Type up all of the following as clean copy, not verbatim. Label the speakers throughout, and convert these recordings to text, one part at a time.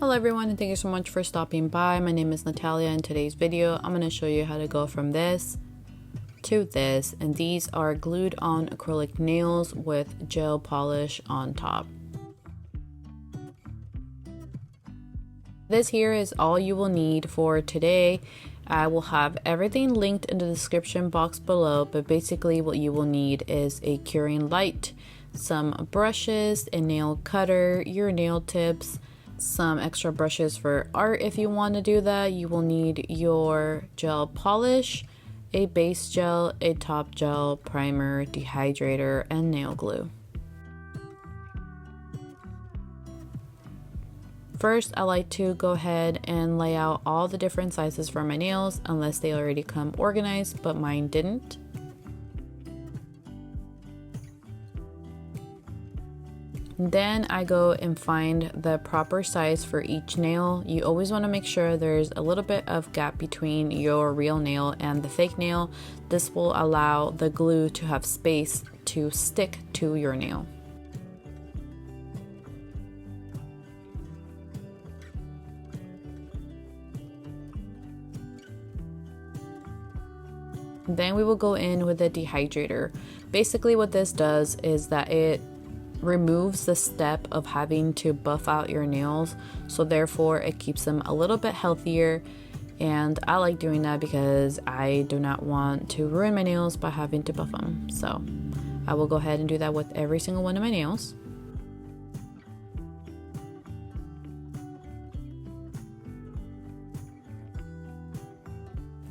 Speaker 1: Hello everyone, and thank you so much for stopping by. My name is Natalia. In today's video, I'm going to show you how to go from this to this, and these are glued on acrylic nails with gel polish on top. This here is all you will need for today. I will have everything linked in the description box below, but basically what you will need is a curing light, some brushes, a nail cutter, your nail tips, some extra brushes for art if you want to do that. You will need your gel polish, a base gel, a top gel, primer, dehydrator, and nail glue. First, I like to go ahead and lay out all the different sizes for my nails, unless they already come organized, but mine didn't. Then I go and find the proper size for each nail. You always want to make sure there's a little bit of gap between your real nail and the fake nail. This will allow the glue to have space to stick to your nail. Then we will go in with the dehydrator. Basically what this does is that it removes the step of having to buff out your nails, so therefore it keeps them a little bit healthier, and I like doing that because I do not want to ruin my nails by having to buff them. So I will go ahead and do that with every single one of my nails.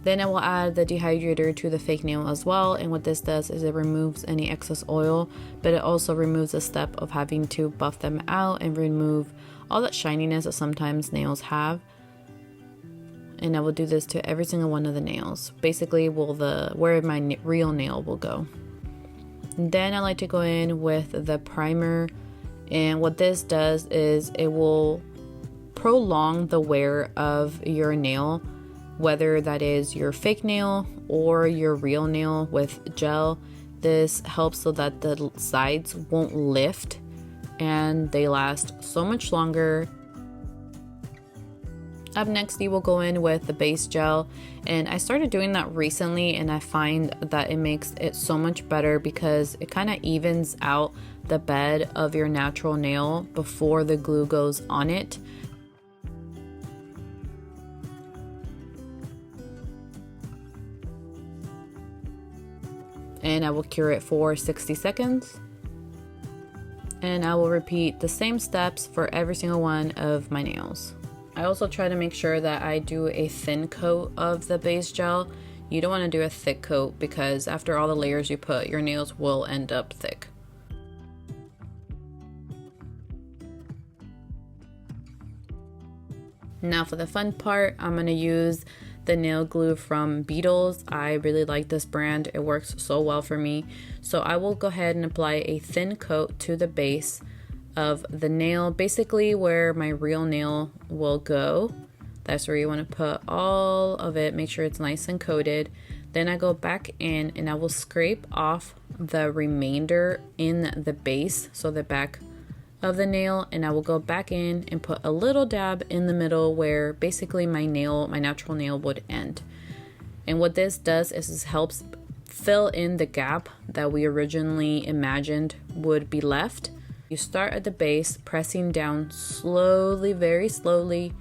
Speaker 1: Then I will add the dehydrator to the fake nail as well, and what this does is it removes any excess oil, but it also removes the step of having to buff them out and remove all that shininess that sometimes nails have. And I will do this to every single one of the nails, basically where my real nail will go. And then I like to go in with the primer, and what this does is it will prolong the wear of your nail, whether that is your fake nail or your real nail with gel. This helps so that the sides won't lift and they last so much longer. Up next, you will go in with the base gel, and I started doing that recently, and I find that it makes it so much better because it kind of evens out the bed of your natural nail before the glue goes on it. And I will cure it for 60 seconds. And I will repeat the same steps for every single one of my nails. I also try to make sure that I do a thin coat of the base gel. You don't want to do a thick coat because after all the layers you put, your nails will end up thick. Now for the fun part, I'm going to use the nail glue from Beetles. I really like this brand. It works so well for me. So I will go ahead and apply a thin coat to the base of the nail, basically where my real nail will go. That's where you want to put all of it. Make sure it's nice and coated. Then I go back in and I will scrape off the remainder in the base, so the back of the nail, and I will go back in and put a little dab in the middle where basically my natural nail would end. And what this does is this helps fill in the gap that we originally imagined would be left. You start at the base, pressing down slowly, very slowly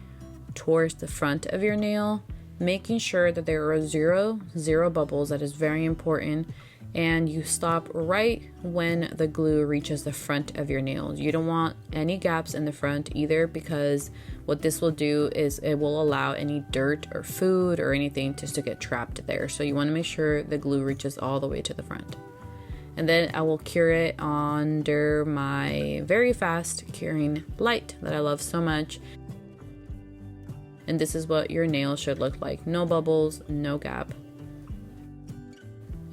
Speaker 1: towards the front of your nail, making sure that there are zero bubbles. That is very important. And you stop right when the glue reaches the front of your nails. You don't want any gaps in the front either, because what this will do is it will allow any dirt or food or anything just to get trapped there. So you want to make sure the glue reaches all the way to the front. And then I will cure it under my very fast curing light that I love so much. And this is what your nail should look like. No bubbles, no gap.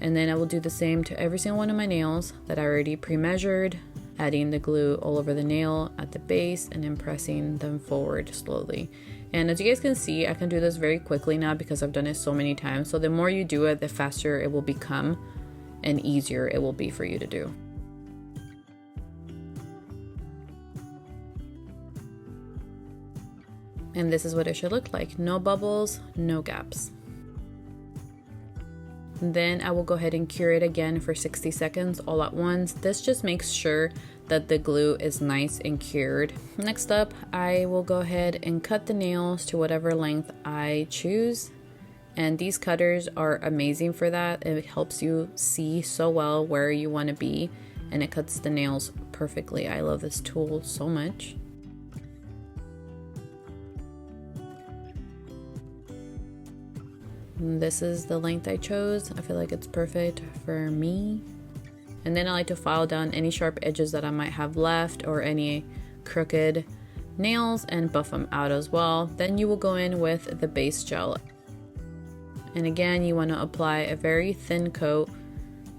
Speaker 1: And then I will do the same to every single one of my nails that I already pre-measured, adding the glue all over the nail at the base and then pressing them forward slowly. And as you guys can see, I can do this very quickly now because I've done it so many times. So the more you do it, the faster it will become and easier it will be for you to do. And this is what it should look like. No bubbles, no gaps. Then I will go ahead and cure it again for 60 seconds all at once. This just makes sure that the glue is nice and cured. Next up, I will go ahead and cut the nails to whatever length I choose. And these cutters are amazing for that. It helps you see so well where you want to be, and it cuts the nails perfectly. I love this tool so much. And this is the length I chose. I feel like it's perfect for me. And then I like to file down any sharp edges that I might have left or any crooked nails and buff them out as well. Then you will go in with the base gel. And again, you want to apply a very thin coat.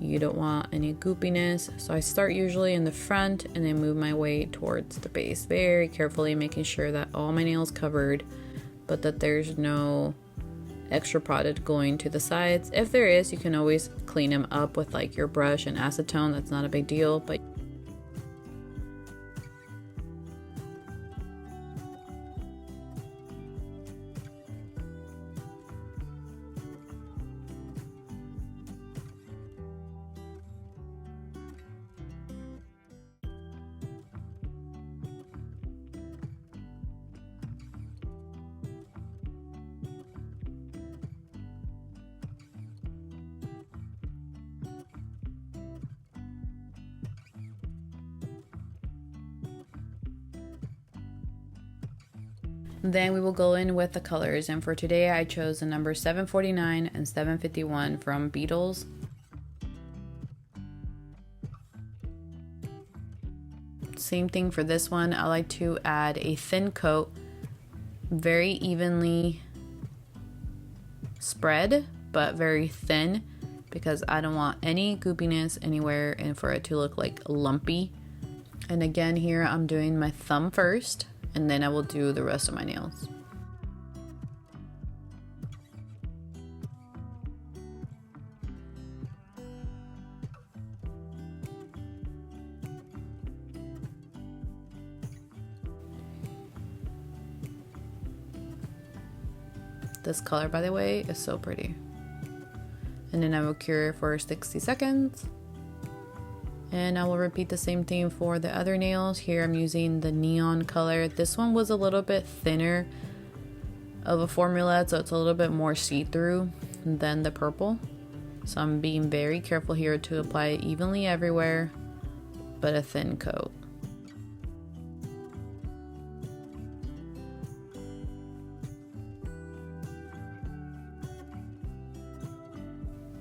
Speaker 1: You don't want any goopiness. So I start usually in the front and then move my way towards the base, very carefully making sure that all my nails covered, but that there's no extra product going to the sides. If there is, you can always clean them up with like your brush and acetone. That's not a big deal, but then we will go in with the colors, and for today I chose the number 749 and 751 from Beetles. Same thing for this one. I like to add a thin coat, very evenly spread, but very thin, because I don't want any goopiness anywhere and for it to look like lumpy. And again, here I'm doing my thumb first, and then I will do the rest of my nails. This color, by the way, is so pretty. And then I will cure for 60 seconds. And I will repeat the same thing for the other nails. Here I'm using the neon color. This one was a little bit thinner of a formula, so it's a little bit more see-through than the purple. So I'm being very careful here to apply it evenly everywhere, but a thin coat.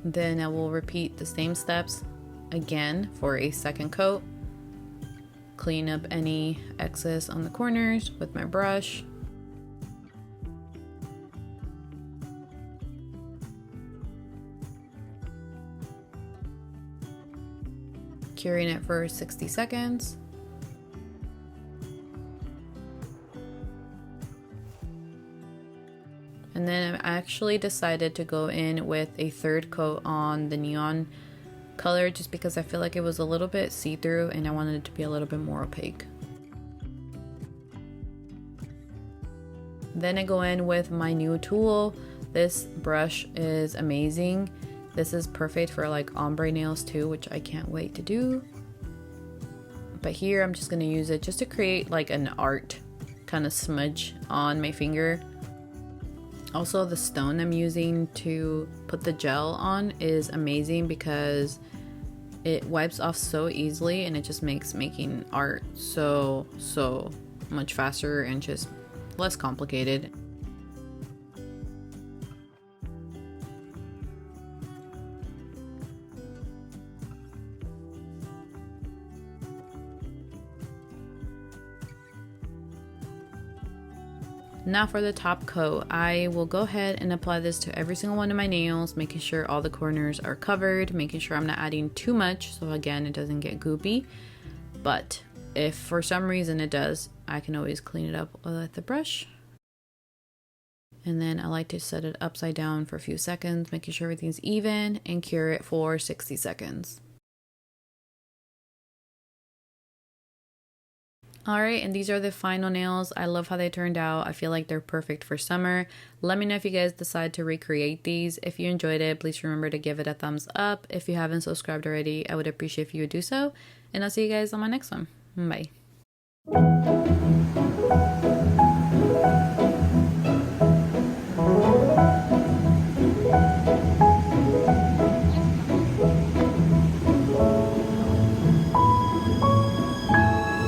Speaker 1: Then I will repeat the same steps again for a second coat. Clean up any excess on the corners with my brush. Curing it for 60 seconds. And then I actually decided to go in with a third coat on the neon color, just because I feel like it was a little bit see-through and I wanted it to be a little bit more opaque. Then I go in with my new tool. This brush is amazing. This is perfect for like ombre nails too, which I can't wait to do. But here I'm just going to use it just to create like an art kind of smudge on my finger. Also, the stone I'm using to put the gel on is amazing because it wipes off so easily, and it just makes making art so much faster and just less complicated. Now for the top coat, I will go ahead and apply this to every single one of my nails, making sure all the corners are covered, making sure I'm not adding too much, so again, it doesn't get goopy. But if for some reason it does, I can always clean it up with the brush. And then I like to set it upside down for a few seconds, making sure everything's even, and cure it for 60 seconds. Alright, and these are the final nails. I love how they turned out. I feel like they're perfect for summer. Let me know if you guys decide to recreate these. If you enjoyed it, please remember to give it a thumbs up. If you haven't subscribed already, I would appreciate if you would do so. And I'll see you guys on my next one. Bye.